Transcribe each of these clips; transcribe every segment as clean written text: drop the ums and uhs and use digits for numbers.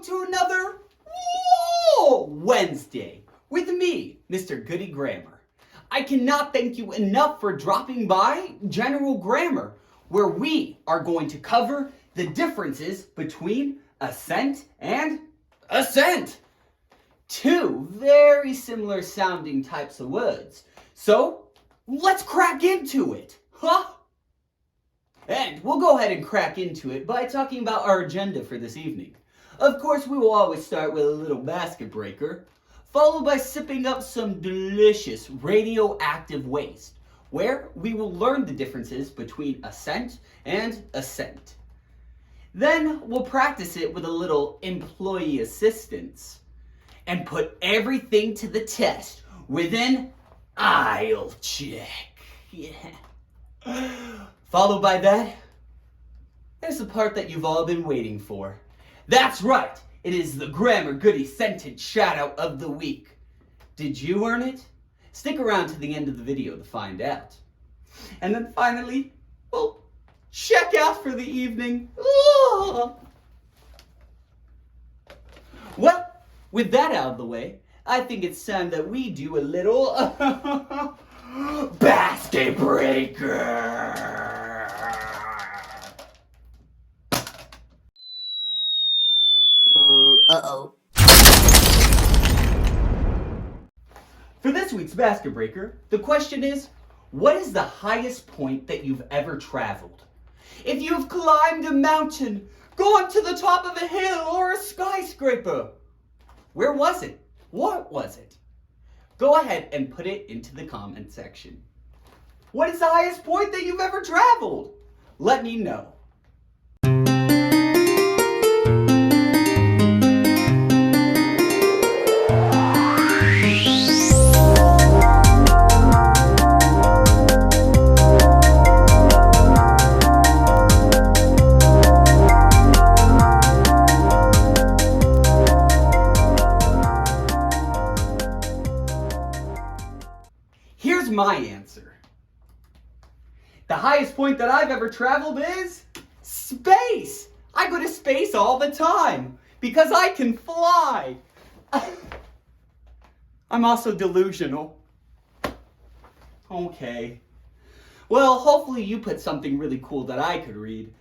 welcome to another Wednesday with me, Mr. Goodie Grammar. I cannot thank you enough for dropping by General Grammar, where we are going to cover the differences between assent and ascent. Two very similar sounding types of words. So, let's crack into it, huh? And we'll go ahead and crack into it by talking about our agenda for this evening. Of course, we will always start with a little Basketbreaker, followed by sipping up some delicious radioactive waste, where we will learn the differences between assent and ascent. Then we'll practice it with a little employee assistance, and put everything to the test with an IELTS check. Yeah. Followed by that, there's the part that you've all been waiting for. That's right, it is the Grammar Goodie sentence shout-out of the week. Did you earn it? Stick around to the end of the video to find out. And then finally, we'll check out for the evening. Oh. Well, with that out of the way, I think it's time that we do a little Basketbreaker. Uh-oh. For this week's Basketbreaker, the question is, what is the highest point that you've ever traveled? If you've climbed a mountain, gone to the top of a hill or a skyscraper, where was it? What was it? Go ahead and put it into the comment section. What is the highest point that you've ever traveled? Let me know. Here's my answer. The highest point that I've ever traveled is space. I go to space all the time because I can fly. I'm also delusional. Okay. Well, hopefully you put something really cool that I could read.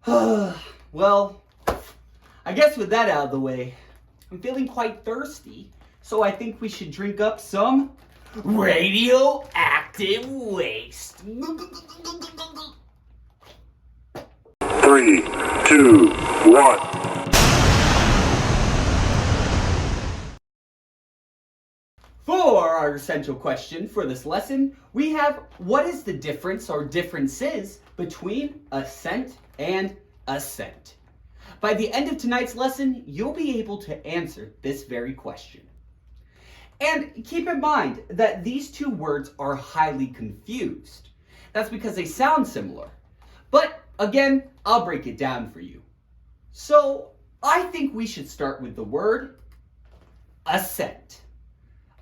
Well, I guess with that out of the way, I'm feeling quite thirsty, so I think we should drink up some radioactive waste. 3, 2, 1. For our essential question for this lesson, we have what is the difference or differences between assent and ascent? By the end of tonight's lesson, you'll be able to answer this very question. And keep in mind that these two words are highly confused. That's because they sound similar. But again, I'll break it down for you. So I think we should start with the word assent.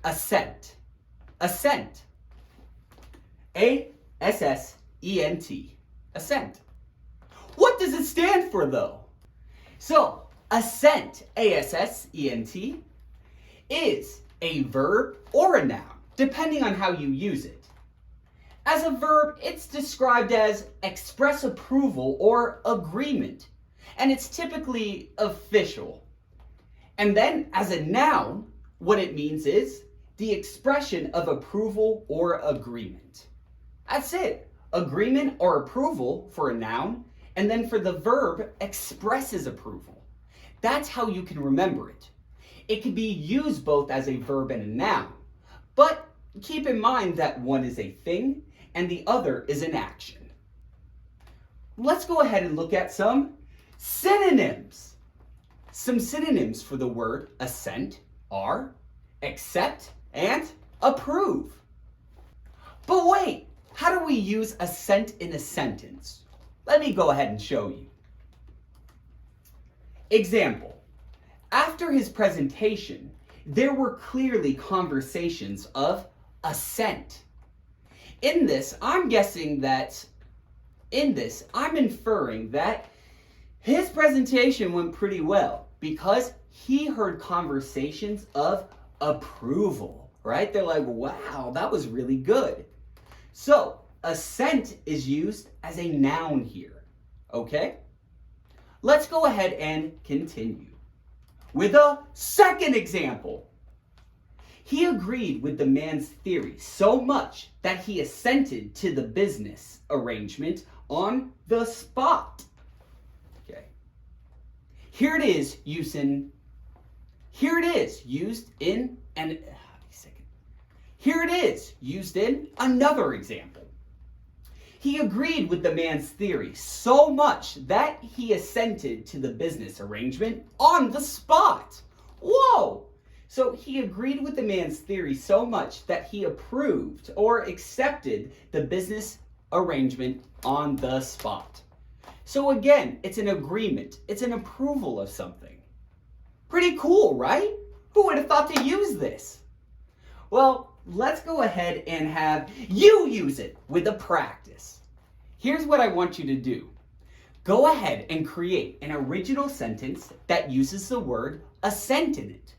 Assent. Assent. A-S-S-E-N-T. Assent. What does it stand for though? So, assent, A-S-S-E-N-T, is a verb or a noun, depending on how you use it. As a verb, it's described as express approval or agreement, and it's typically official. And then as a noun, what it means is the expression of approval or agreement. That's it. Agreement or approval for a noun, and then for the verb, expresses approval. That's how you can remember it. It can be used both as a verb and a noun, but keep in mind that one is a thing and the other is an action. Let's go ahead and look at some synonyms. Some synonyms for the word assent are accept and approve. But wait, how do we use assent in a sentence? Let me go ahead and show you. Example. After his presentation, there were clearly conversations of assent. I'm inferring that his presentation went pretty well because he heard conversations of approval, right? They're like, wow, that was really good. So, assent is used as a noun here, okay? Let's go ahead and continue with a second example. He agreed with the man's theory so much that he assented to the business arrangement on the spot. Okay. Here it is used in another example. He agreed with the man's theory so much that he assented to the business arrangement on the spot. Whoa! So he agreed with the man's theory so much that he approved or accepted the business arrangement on the spot. So again, it's an agreement. It's an approval of something. Pretty cool, right? Who would have thought to use this? Well, let's go ahead and have you use it with a practice. Here's what I want you to do. Go ahead and create an original sentence that uses the word assent in it.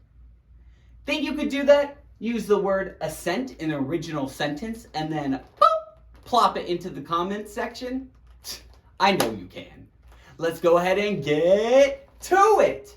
Think you could do that? Use the word assent in an original sentence and then plop it into the comments section? I know you can. Let's go ahead and get to it.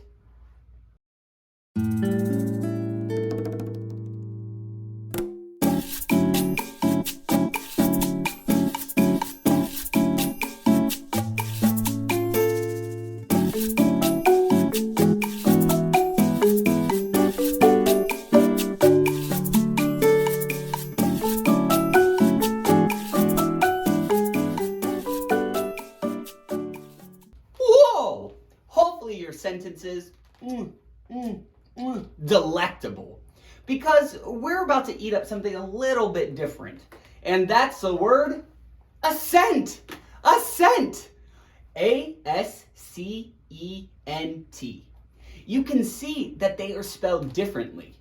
Hopefully your sentence is delectable, because we're about to eat up something a little bit different, and that's the word assent. Assent. A-S-C-E-N-T. You can see that they are spelled differently.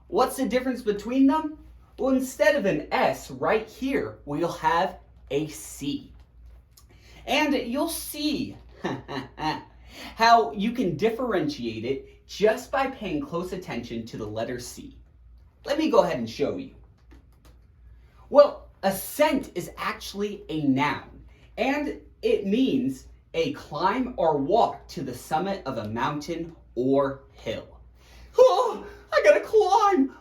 What's the difference between them? Well, instead of an S right here, we'll have a C. And you'll see how you can differentiate it just by paying close attention to the letter C. Let me go ahead and show you. Well, ascent is actually a noun, and it means a climb or walk to the summit of a mountain or hill. Oh, I gotta climb!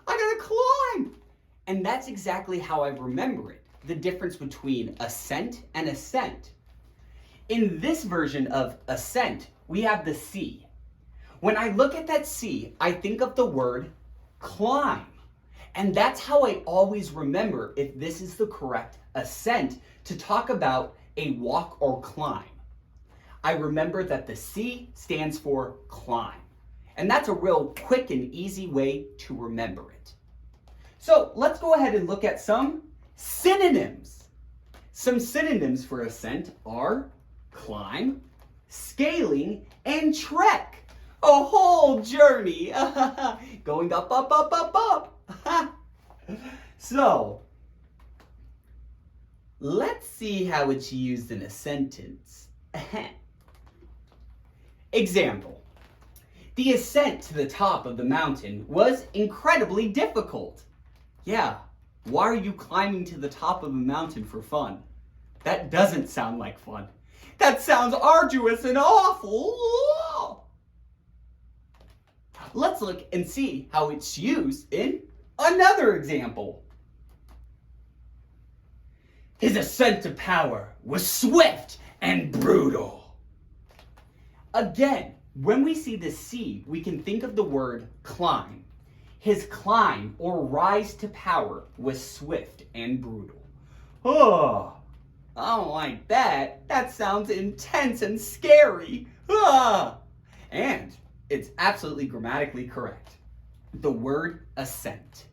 And that's exactly how I remember it, the difference between assent and ascent. In this version of assent, we have the C. When I look at that C, I think of the word climb. And that's how I always remember if this is the correct assent to talk about a walk or climb. I remember that the C stands for climb. And that's a real quick and easy way to remember it. So let's go ahead and look at some synonyms. Some synonyms for assent are climb, scaling, and trek. A whole journey. Going up, up, up, up, up. So, let's see how it's used in a sentence. Example. The ascent to the top of the mountain was incredibly difficult. Yeah, why are you climbing to the top of a mountain for fun? That doesn't sound like fun. That sounds arduous and awful. Let's look and see how it's used in another example. His ascent to power was swift and brutal. Again, when we see the C, we can think of the word climb. His climb or rise to power was swift and brutal. Oh, I don't like that. That sounds intense and scary. And it's absolutely grammatically correct. The word assent.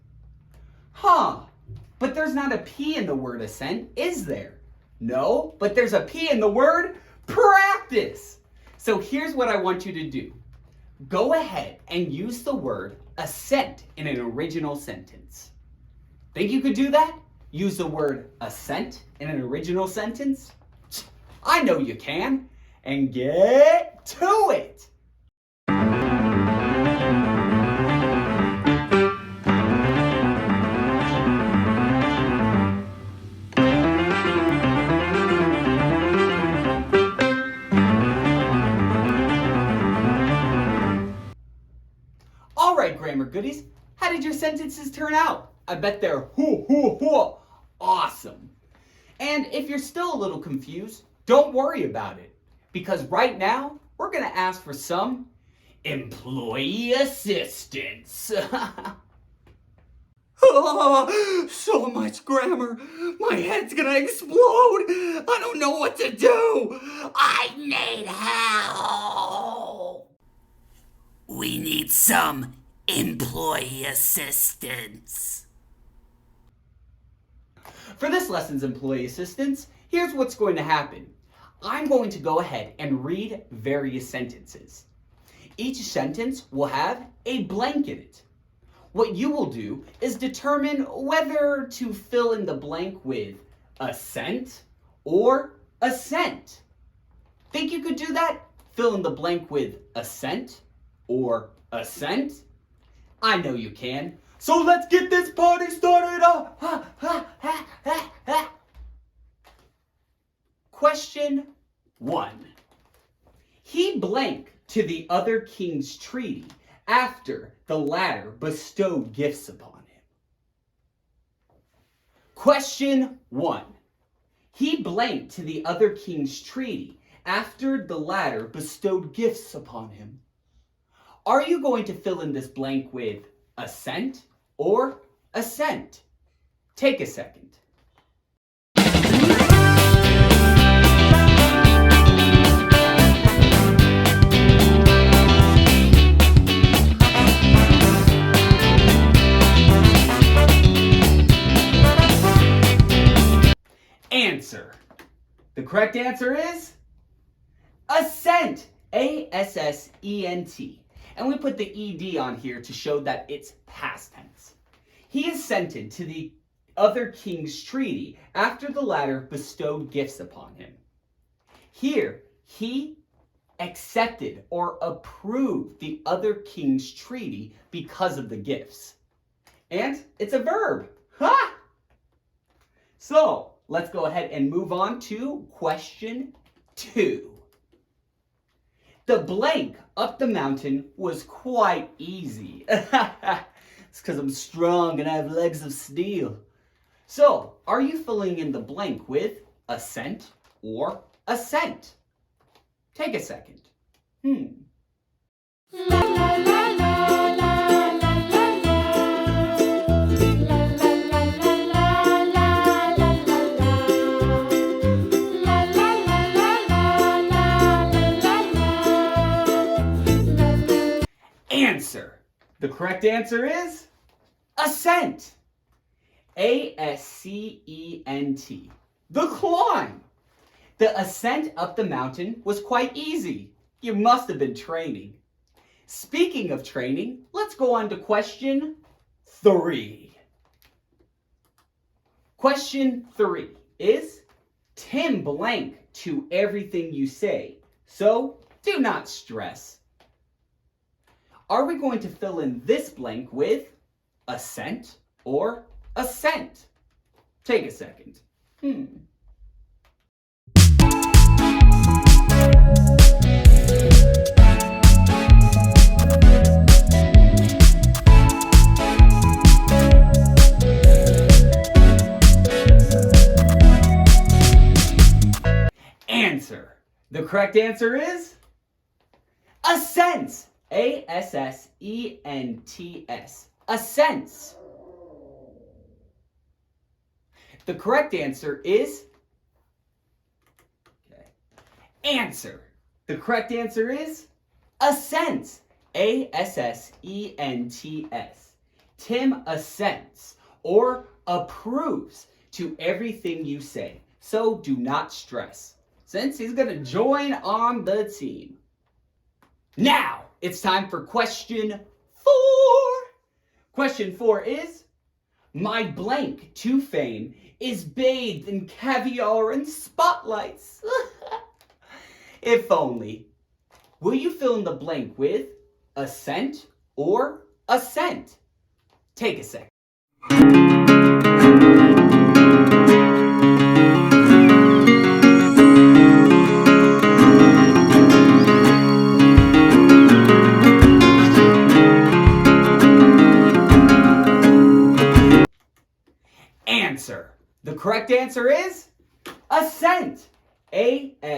But there's not a P in the word assent, is there? No, but there's a P in the word practice. So here's what I want you to do. Go ahead and use the word assent in an original sentence. Think you could do that? Use the word assent in an original sentence? I know you can. And get to it. sentences turn out? I bet they're awesome. And if you're still a little confused, don't worry about it. Because right now, we're going to ask for some employee assistance. Oh, so much grammar. My head's gonna explode. I don't know what to do. I need help. We need some employee assistance. For this lesson's employee assistance, here's what's going to happen. I'm going to go ahead and read various sentences. Each sentence will have a blank in it. What you will do is determine whether to fill in the blank with assent or assent. Think you could do that? Fill in the blank with assent or assent? I know you can. So let's get this party started up. Question 1. He blank to the other king's treaty after the latter bestowed gifts upon him. Question 1. He blanked to the other king's treaty after the latter bestowed gifts upon him. Are you going to fill in this blank with assent or assent? Take a second. Answer. The correct answer is assent. A-S-S-E-N-T. And we put the ed on here to show that it's past tense. He assented to the other king's treaty after the latter bestowed gifts upon him. Here, he accepted or approved the other king's treaty because of the gifts. And it's a verb. Ha! So, let's go ahead and move on to question 2. The blank up the mountain was quite easy. It's because I'm strong and I have legs of steel. So, are you filling in the blank with assent or assent? Take a second. La la la la la la Answer. The correct answer is Ascent. A-S-C-E-N-T. The climb. The ascent up the mountain was quite easy. You must have been training. Speaking of training, let's go on to question 3. Question 3 is Tim blank to everything you say, so do not stress. Are we going to fill in this blank with assent or assent? Take a second. Answer. The correct answer is assent. A-S-S-E-N-T-S. Assents. The correct answer is answer. The correct answer is assents. A-S-S-E-N-T-S. Tim assents or approves to everything you say. So do not stress, since he's going to join on the team. Now, it's time for question 4. Question 4 is, my blank to fame is bathed in caviar and spotlights. If only. Will you fill in the blank with assent or assent? Take a second. answer. The correct answer is Assent. A-S-C-E-N-T.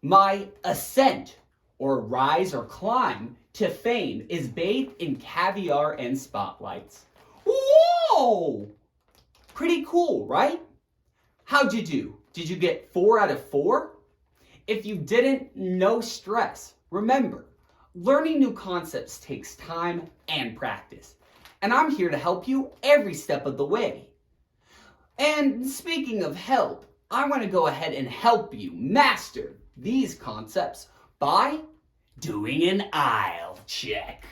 My ascent, or rise or climb, to fame is bathed in caviar and spotlights. Whoa! Pretty cool, right? How'd you do? Did you get 4 out of 4? If you didn't, no stress. Remember, learning new concepts takes time and practice. And I'm here to help you every step of the way. And speaking of help, I want to go ahead and help you master these concepts by doing an aisle check.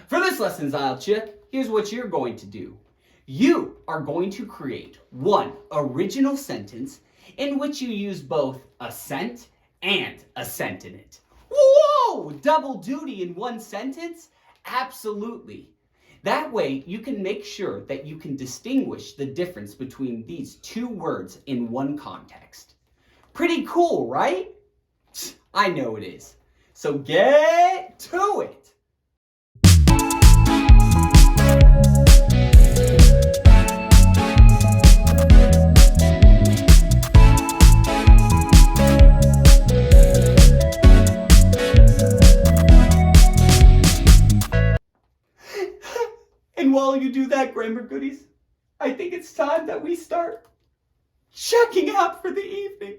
For this lesson's aisle check, here's what you're going to do. You are going to create one original sentence in which you use both assent and assent in it. Whoa! Double duty in one sentence? Absolutely. That way, you can make sure that you can distinguish the difference between these two words in one context. Pretty cool, right? I know it is. So get to it. And while you do that, grammar goodies, I think it's time that we start checking out for the evening.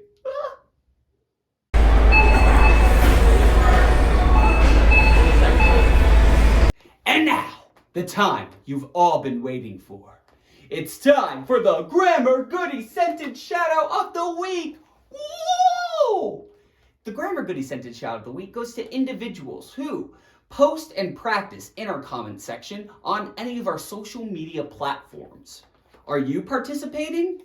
And now, the time you've all been waiting for. It's time for the Grammar Goody Sentence Shoutout of the Week. Whoa! The Grammar Goody Sentence Shoutout of the Week goes to individuals who post and practice in our comment section on any of our social media platforms. Are you participating?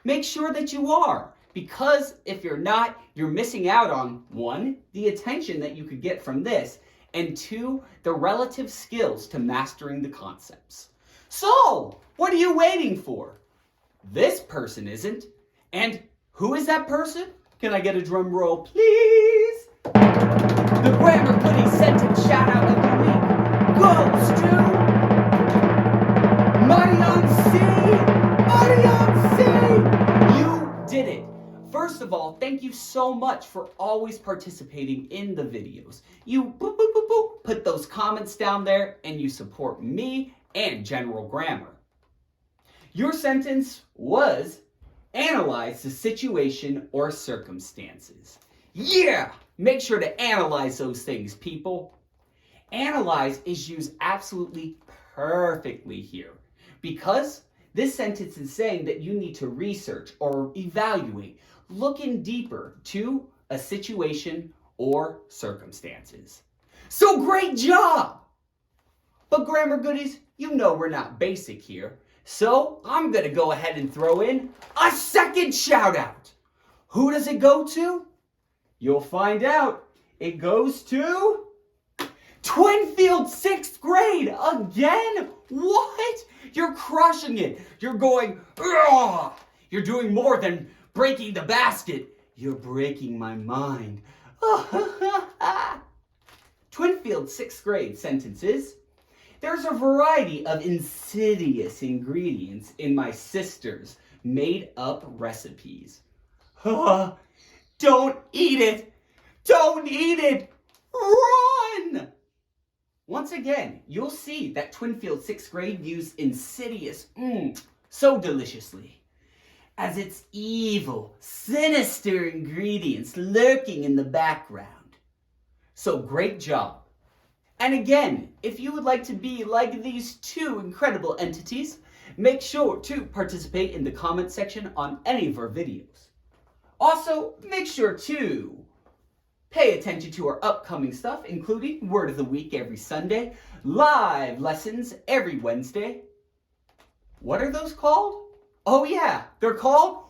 Make sure that you are, because if you're not, you're missing out on 1, the attention that you could get from this, and 2, the relative skills to mastering the concepts. So, what are you waiting for? This person isn't. And who is that person? Can I get a drum roll, please? The Grammar Goody Sentence Shoutout of the Week goes to Marianne C. Marianne C. You did it. First of all, thank you so much for always participating in the videos. You put those comments down there and you support me and General Grammar. Your sentence was analyze the situation or circumstances. Yeah! Make sure to analyze those things, people. Analyze is used absolutely perfectly here because this sentence is saying that you need to research or evaluate, look in deeper to a situation or circumstances. So great job! But grammar goodies, you know we're not basic here. So I'm going to go ahead and throw in a second shout out. Who does it go to? You'll find out. It goes to Twinfield 6th grade again. What? You're crushing it. You're going, ugh! You're doing more than breaking the basket. You're breaking my mind. Twinfield 6th grade sentences. There's a variety of insidious ingredients in my sister's made-up recipes. Don't eat it! Don't eat it! Run! Once again, you'll see that Twinfield 6th grade used insidious, so deliciously, as its evil, sinister ingredients lurking in the background. So great job. And again, if you would like to be like these two incredible entities, make sure to participate in the comment section on any of our videos. Also, make sure to pay attention to our upcoming stuff, including Word of the Week every Sunday, live lessons every Wednesday. What are those called? Oh yeah, they're called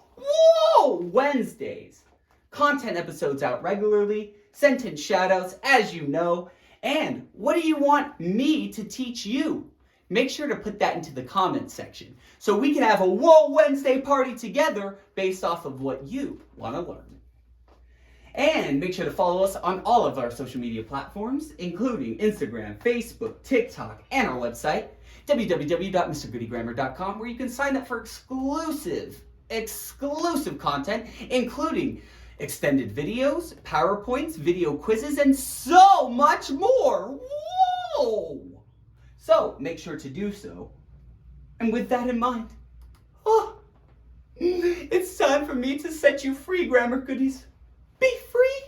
Wednesdays. Content episodes out regularly, sentence shoutouts as you know, and what do you want me to teach you? Make sure to put that into the comment section so we can have a Whoa Wednesday party together based off of what you want to learn. And make sure to follow us on all of our social media platforms, including Instagram, Facebook, TikTok, and our website, www.mrgoodygrammar.com, where you can sign up for exclusive content, including extended videos, PowerPoints, video quizzes, and so much more. Whoa! So make sure to do so. And with that in mind, it's time for me to set you free, Grammar Goodies. Be free.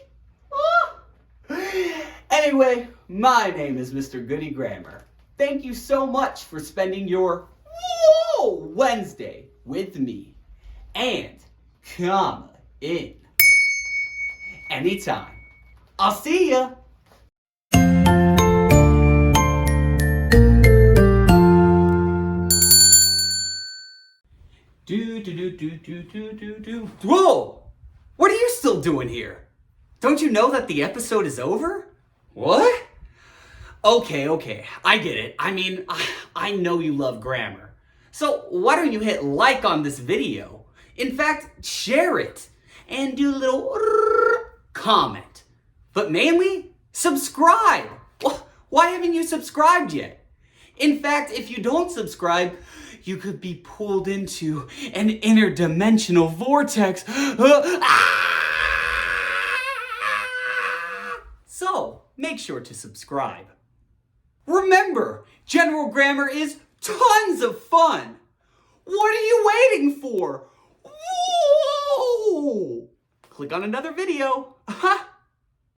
Anyway, my name is Mr. Goodie Grammar. Thank you so much for spending your Wednesday with me. And come in anytime. I'll see ya. Whoa! What are you still doing here? Don't you know that the episode is over? What? Okay, I get it. I mean, I know you love grammar. So why don't you hit like on this video? In fact, share it and do a little comment. But mainly, subscribe. Why haven't you subscribed yet? In fact, if you don't subscribe, you could be pulled into an interdimensional vortex. So, make sure to subscribe. Remember, general grammar is tons of fun. What are you waiting for? Whoa! Click on another video.